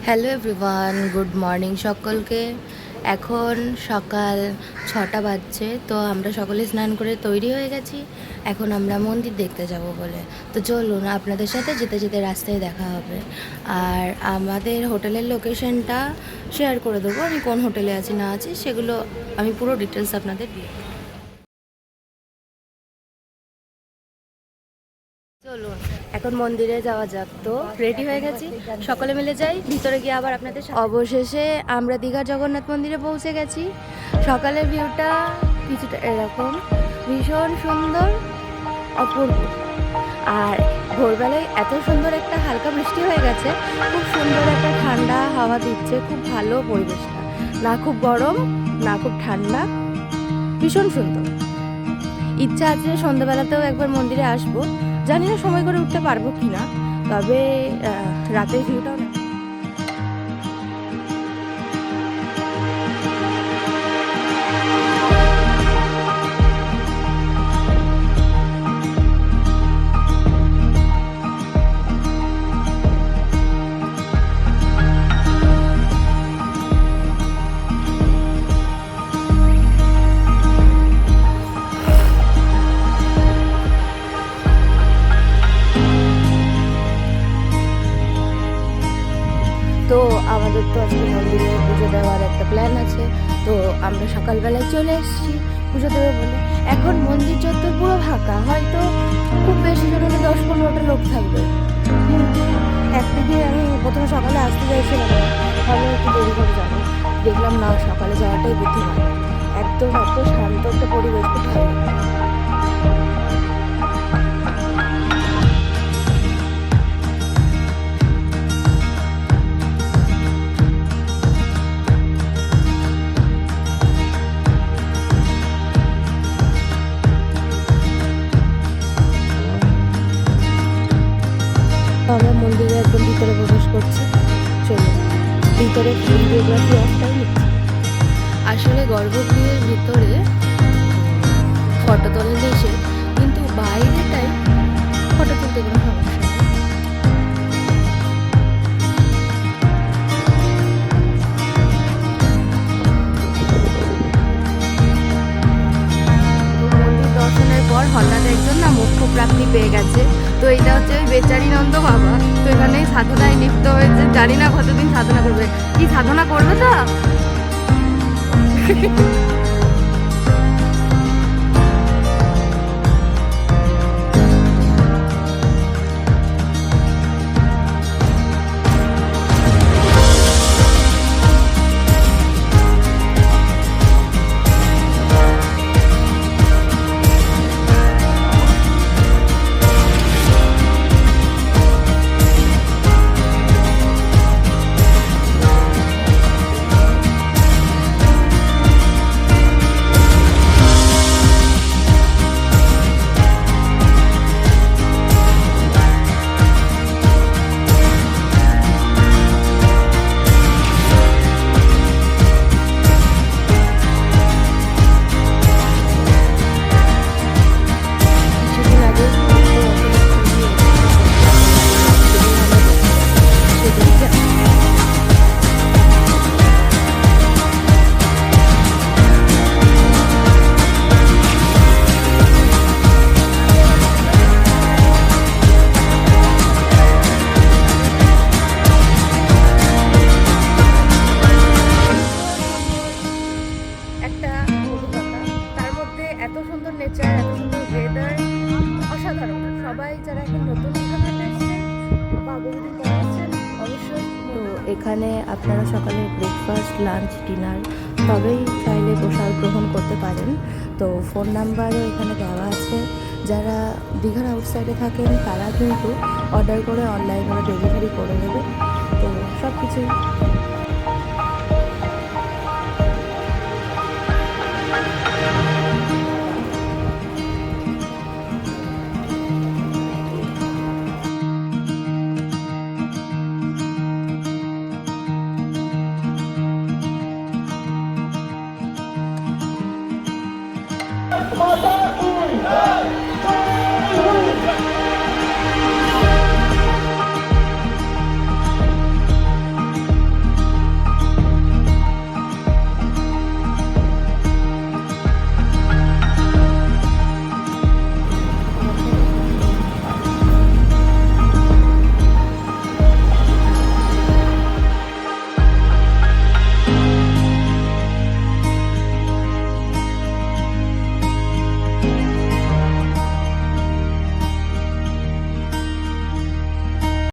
Hello everyone, good morning সকলকে। এখন সকাল 6টা বাজছে। তো আমরা সকলে স্নান করে তৈরি হয়ে গেছি। এখন আমরা মন্দির দেখতে যাব বলে। তো চলুন, আপনাদের সাথে যেতে যেতে রাস্তায় দেখা হবে। আর আমাদের হোটেলের লোকেশনটা শেয়ার করে দেবো, আমি কোন হোটেলে আছি না আছি সেগুলো আমি পুরো ডিটেলস আপনাদের দিয়ে দেবো। চলুন এখন মন্দিরে যাওয়া যাক। তো রেডি হয়ে গেছি, সকলে মিলে যাই ভিতরে গিয়ে আবার আপনাদের অবশেষে আমরা দীঘার জগন্নাথ মন্দিরে পৌঁছে গেছি। সকালের ভিউটা কিছুটা এরকম, ভীষণ সুন্দর, অপূর্ব। আর ভোরবেলায় এত সুন্দর একটা হালকা বৃষ্টি হয়ে গেছে, খুব সুন্দর একটা ঠান্ডা হাওয়া দিচ্ছে, খুব ভালো পরিবেশটা, না খুব গরম না খুব ঠান্ডা, ভীষণ সুন্দর। ইচ্ছা আছে সন্ধ্যাবেলাতেও একবার মন্দিরে আসবো, জানি না সময় করে উঠতে পারবো কিনা, তবে রাতের ভিউটাও তো আমাদের তো আজকে মন্দিরে পুজো দেওয়ার একটা প্ল্যান আছে। তো আমরা সকালবেলায় চলে এসেছি পুজো দেবো বলে। এখন মন্দির চত্বর পুরো ফাঁকা, হয়তো খুব বেশি জন হলে 10-15টা লোক থাকবে। কিন্তু একদিকে আমি প্রথমে সকালে আসতে চাইছিলাম, ভাবলাম একটু দেরি করে যাবো, দেখলাম না সকালে যাওয়াটাই বুদ্ধিমান। একদম এত শান্ত একটা পরিবেশ, খুব ভালো। আমরা মন্দিরে একদম ভিতরে প্রবেশ করছি। চলুন ভিতরে ভিডিওগ্রাফি অফটাই নিচ্ছি। আসলে গর্ভগৃহের ভিতরে ফটো তোলা এসে, কিন্তু বাইরেটাই ফটো তুলতে কোনো সমস্যা নেই। মন্দির দর্শনের পর হঠাৎ একজন না মোক্ষ প্রাপ্তি পেয়ে গেছে। তো এটা হচ্ছে ওই বেচারি নন্দ বাবা। তো এখানে সাধনায় লিপ্ত হয়েছে, জানি না কতদিন সাধনা করবে। কি সাধনা করবে তা অসাধারণ। সবাই যারা এখন নতুন অবশ্যই। তো এখানে আপনারা সকালে ব্রেকফাস্ট, লাঞ্চ, ডিনার তবেই চাইলে প্রসাদ গ্রহণ করতে পারেন। তো ফোন নাম্বারও এখানে দেওয়া আছে। যারা দীঘার আউটসাইডে থাকেন তারা কিন্তু অর্ডার করে অনলাইনে ডেলিভারি করে দেবে। তো সব কিছুই মাতা